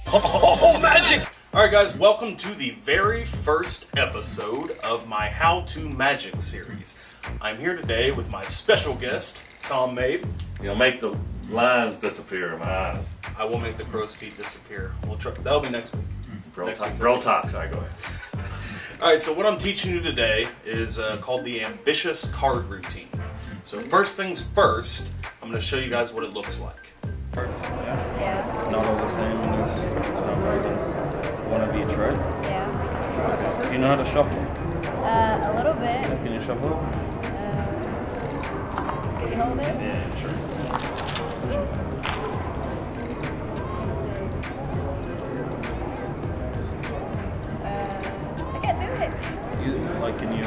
Oh, magic! Alright guys, welcome to the very first episode of my How to Magic series. I'm here today with my special guest, Tom Mabe. You'll make the lines disappear in my eyes. I will make the crow's feet disappear. We'll try. That'll be next week. Bro talks, I go ahead. Alright, so what I'm teaching you today is called the Ambitious Card Routine. So first things first, I'm going to show you guys what it looks like. Yeah. Not all the same, and there's not more than one of each, right? Yeah. Okay. Do you know how to shuffle? A little bit. Yeah, can you shuffle it? Can you hold it? Yeah, sure. I can't do it. Like, can you,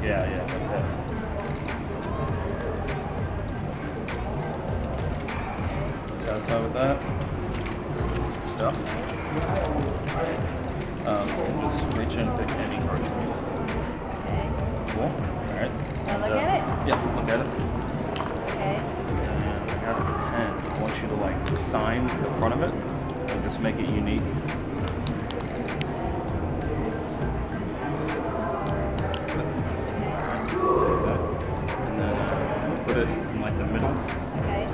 yeah, like that. Satisfied with that? Stuff. Just reach in and pick any card you want. Okay. Cool. Alright. Now look at it? Yeah, look at it. Okay. And I got a pen. I want you to like sign the front of it and just make it unique. And then put it in like the middle. Okay.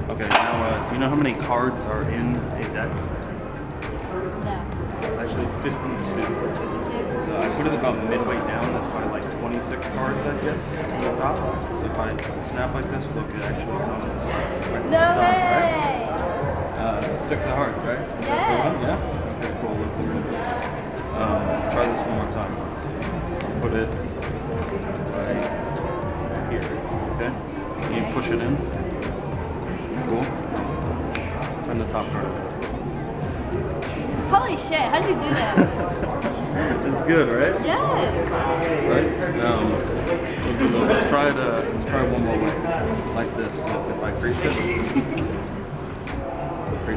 Okay, now do you know how many cards are in a deck? No. It's actually 52. So I put it about midway down. That's probably like 26 cards, I guess, on the top. So if I snap like this, look, it actually comes right to the No top, way! right? 6 of hearts, right? Is that Yeah. the one? Yeah? Okay, cool. Look. Try this one more time. Put it right here, okay? Can you push it in? Cool. Turn the top card. Holy shit, how'd you do that? It's good, right? Yes! Let's try it. Let's try it one more way, like this. If I crease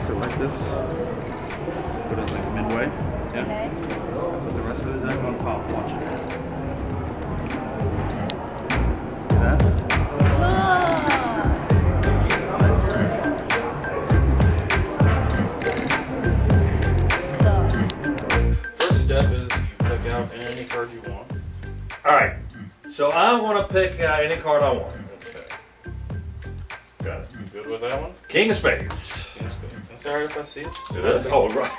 it like this. Put it like midway. Yeah. Okay. Put the rest of the deck on top. Watch it. See that? Oh. It's nice. First step is you pick out any card you want. Alright, so I want to pick any card I want. Okay. Got it. You good with that one? King of Spades. King of Spades. I'm sorry if I see it. It is? Oh, right.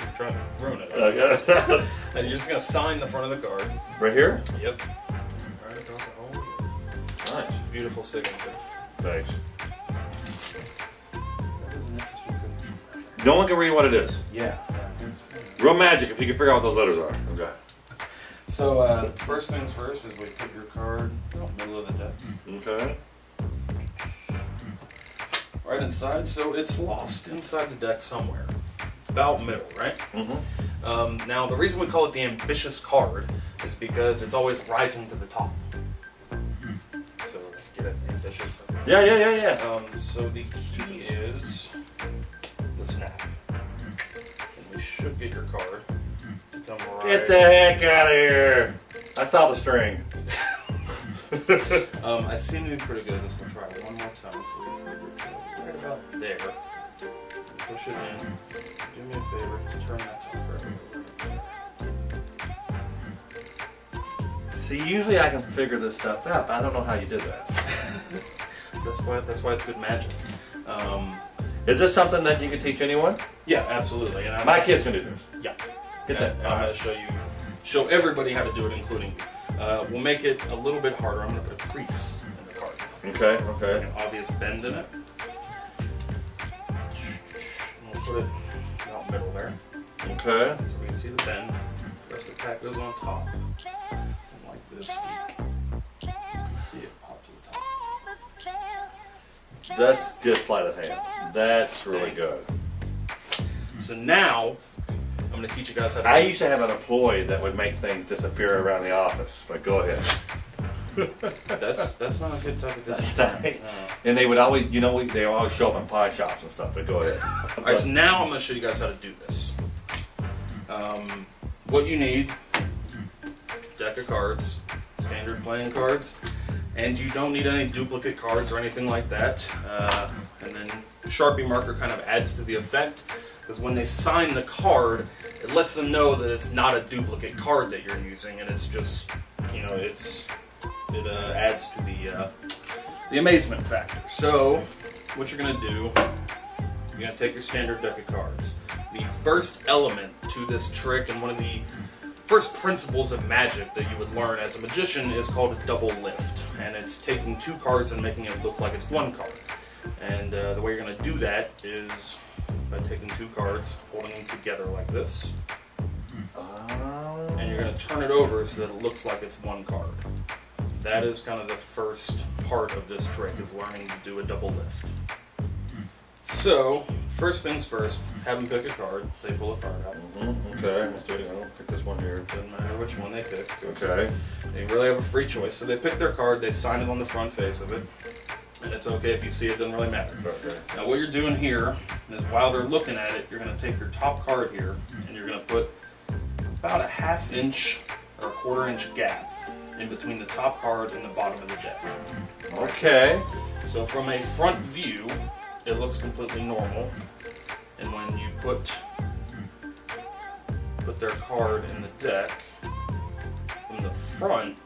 I'm trying to ruin it. Okay. And you're just going to sign the front of the card. Right here? Yep. Right across the whole. Nice. Beautiful signature. Thanks. That is an interesting signature. No one can read what it is. Yeah. Real magic if you can figure out what those letters are. Okay. So, first things first is we put your card in the middle of the deck. Okay. Right inside, so it's lost inside the deck somewhere. About middle, right? Mm-hmm. Now, the reason we call it the ambitious card is because it's always rising to the top. So, get it? Ambitious. Yeah. So the key is the snap. And we should get your card to come right. Get the heck out of here. I saw the string. I seem to be pretty good at this. We'll try it one more time. So we right about there. Push it in. Do me a favor, just turn that top right. See, usually I can figure this stuff out, but I don't know how you did that. That's why it's good magic. Is this something that you can teach anyone? Yeah, absolutely. And My kids can do this. Yeah. Get And that. I'm going to show everybody how to do it, including you. We'll make it a little bit harder. I'm going to put a crease in the card. Okay. An obvious bend in it. We'll put it about middle there. Okay. So we can see the bend. The rest of the pack goes on top. And like this. You can see it pop to the top. That's good sleight of hand. That's really good. So now, I'm going to teach you guys how to I used to have an employee that would make things disappear around the office, but go ahead. That's not a good type of That's discipline. not. And they would always, they always show up in pie shops and stuff, but go ahead. Alright, so now I'm going to show you guys how to do this. What you need, deck of cards, standard playing cards, And you don't need any duplicate cards or anything like that. And then Sharpie marker kind of adds to the effect, because when they sign the card, it lets them know that it's not a duplicate card that you're using, and it's just, you know, it adds to the amazement factor. So what you're going to do, you're going to take your standard deck of cards. The first element to this trick, and one of the first principles of magic that you would learn as a magician, is called a double lift. And it's taking two cards and making it look like it's one card. And the way you're going to do that is by taking two cards, holding them together like this. And you're going to turn it over so that it looks like it's one card. That is kind of the first part of this trick, is learning to do a double lift. So, first things first, have them pick a card. They pull a card out. Okay, let's do it. I'll pick this one here. Doesn't matter which one they pick. Okay. They really have a free choice. So they pick their card, they sign it on the front face of it. And it's okay if you see it, doesn't really matter. Okay. Now what you're doing here is, while they're looking at it, you're going to take your top card here, and you're going to put about a ½ inch or a ¼ inch gap in between the top card and the bottom of the deck. Okay. So from a front view, it looks completely normal. And when you put their card in the deck, from the front,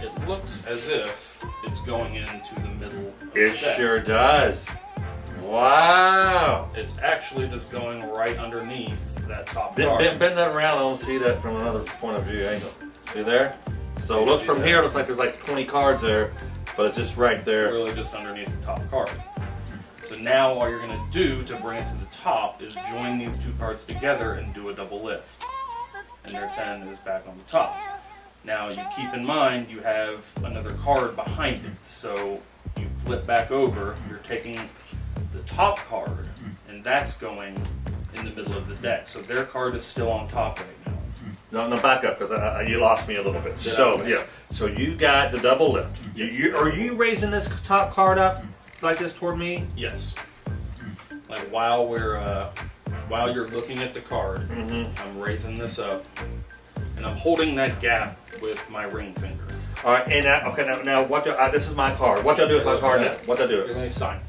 it looks as if it's going into the middle of the It deck. sure does. Wow. It's actually just going right underneath that top Bend, card. bend that around. I don't see that from another point of view angle. See there? So look from here. It looks like there's like 20 cards there, but it's just right there. Really just underneath the top card. So now all you're going to do to bring it to the top is join these two cards together and do a double lift. And their 10 is back on the top. Now you keep in mind you have another card behind it. So you flip back over, you're taking the top card, and that's going in the middle of the deck. So their card is still on top right now. No, back up, because you lost me a little bit. So yeah, so you got the double lift. Are you raising this top card up like this toward me? Yes. Like while you're looking at the card, I'm raising this up, and I'm holding that gap with my ring finger. All right, and now what do this is my card. What do I do with my card now? What do I do? You're going to sign.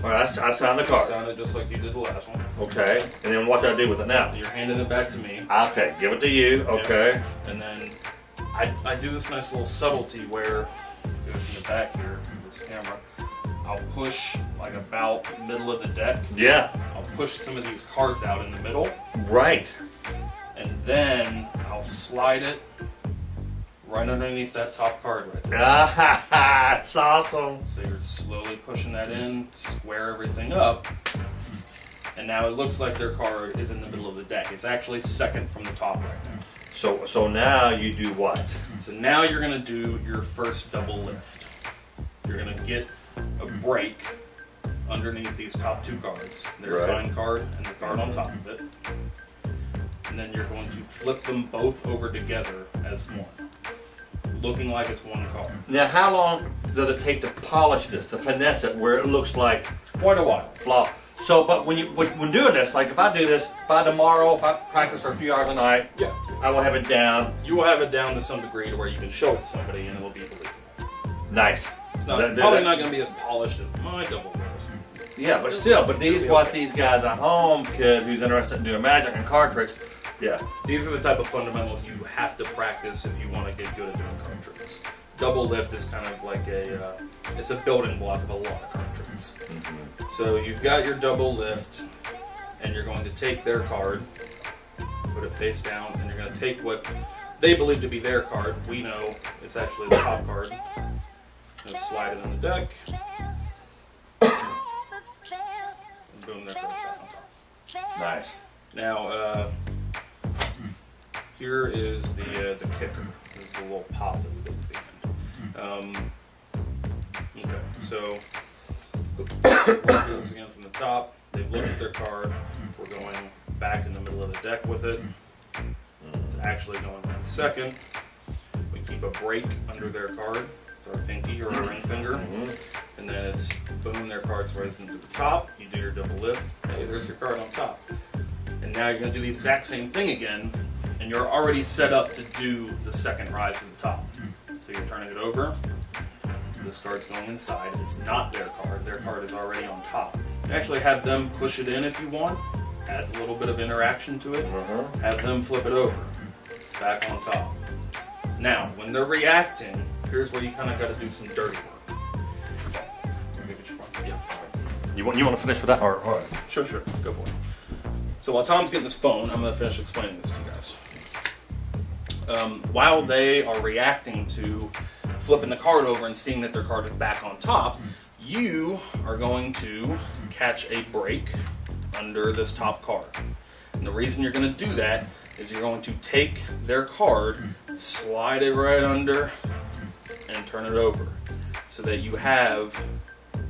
All right, I signed the card. Sign it just like you did the last one. Okay, and then what do I do with it now? You're handing it back to me. Okay, give it to you. Okay. And then I do this nice little subtlety where, in the back here, this camera, I'll push like about middle of the deck. Yeah. I'll push some of these cards out in the middle. Right. And then I'll slide it right underneath that top card right there. Ah, it's awesome. So you're slowly pushing that in, square everything up, and now it looks like their card is in the middle of the deck. It's actually second from the top right now. So now you do what? So now you're going to do your first double lift. You're going to get a break underneath these top two cards. Their sign card and the card on top of it. And then you're going to flip them both over together as one, looking like it's one card. Now, how long does it take to polish this, to finesse it, where it looks like Quite a while. flaw? So, but when doing this, like if I do this by tomorrow, if I practice for a few hours a night, Yeah. I will have it down. You will have it down to some degree to where you can show it to somebody and it will be believable. Nice. It's not, probably not going to be as polished as my double lift. Yeah, but still, these guys at home, kid who's interested in doing magic and card tricks, yeah. These are the type of fundamentals you have to practice if you want to get good at doing card tricks. Double lift is kind of like it's a building block of a lot of card tricks. So you've got your double lift, and you're going to take their card, put it face down, and you're going to take what they believe to be their card. We know it's actually the top card. Just slide it in the deck, and boom, their card's back on top. Nice. Now, here is the kicker. This is the little pop that we did at the end. Okay, so we'll do this again from the top. They've looked at their card. We're going back in the middle of the deck with it. It's actually going in second. We keep a break under their card with our pinky or our ring finger. And then it's boom, their card's raised into the top. You do your double lift. Hey, there's your card on top. And now you're going to do the exact same thing again, and you're already set up to do the second rise to the top. So you're turning it over, This card's going inside. It's not their card. Their card is already on top. You actually have them push it in if you want. Adds a little bit of interaction to it. Have them flip it over. It's back on top. Now, when they're reacting, here's where you kind of got to do some dirty work. Yeah. You want to finish with that? All right. Sure. Go for it. So while Tom's getting his phone, I'm going to finish explaining this to you guys. While they are reacting to flipping the card over and seeing that their card is back on top, you are going to catch a break under this top card. And the reason you're going to do that is you're going to take their card, slide it right under, and turn it over so that you have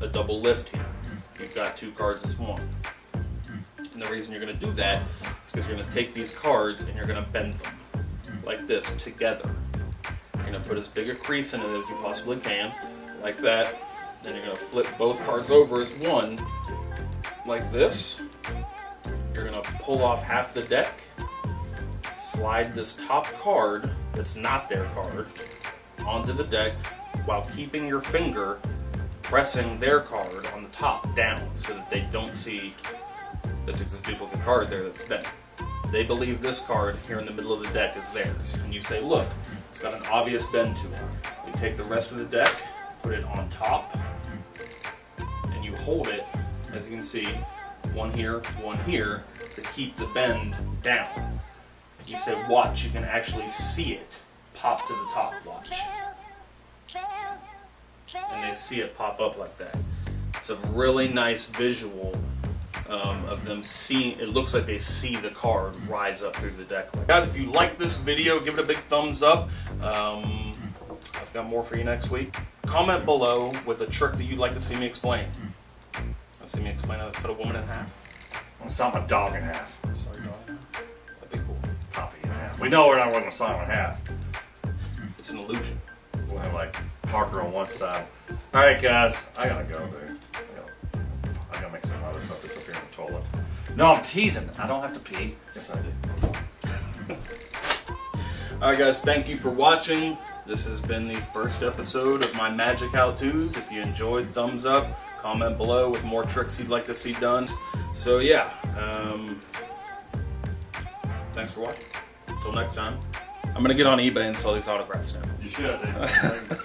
a double lift here. You've got two cards as one. And the reason you're going to do that is because you're going to take these cards and you're going to bend them like this together. You're going to put as big a crease in it as you possibly can, like that. Then you're going to flip both cards over as one, like this. You're going to pull off half the deck, slide this top card that's not their card onto the deck while keeping your finger pressing their card on the top down so that they don't see that there's a duplicate card there that's bent. They believe this card here in the middle of the deck is theirs. And you say, look, it's got an obvious bend to it. We take the rest of the deck, put it on top, and you hold it, as you can see, one here, to keep the bend down. You say, watch, you can actually see it pop to the top, watch. And they see it pop up like that. It's a really nice visual of them seeing, it looks like they see the card rise up through the deck. Guys, if you like this video, give it a big thumbs up. I've got more for you next week. Comment below with a trick that you'd like to see me explain. See me explain how to cut a woman in half? I'll saw a dog in half. Sorry, dog. That'd be cool. Coffee in half. We know we're not going to saw him in half. It's an illusion. We'll have like Parker on one side. Alright guys, I gotta go, dude. I gotta make some other stuff that's up here in the toilet. No, I'm teasing. I don't have to pee. Yes, I do. Alright guys, thank you for watching. This has been the first episode of my Magic How-Tos. If you enjoyed, thumbs up. Comment below with more tricks you'd like to see done. So yeah, thanks for watching. Until next time. I'm going to get on eBay and sell these autographs now. You should, dude.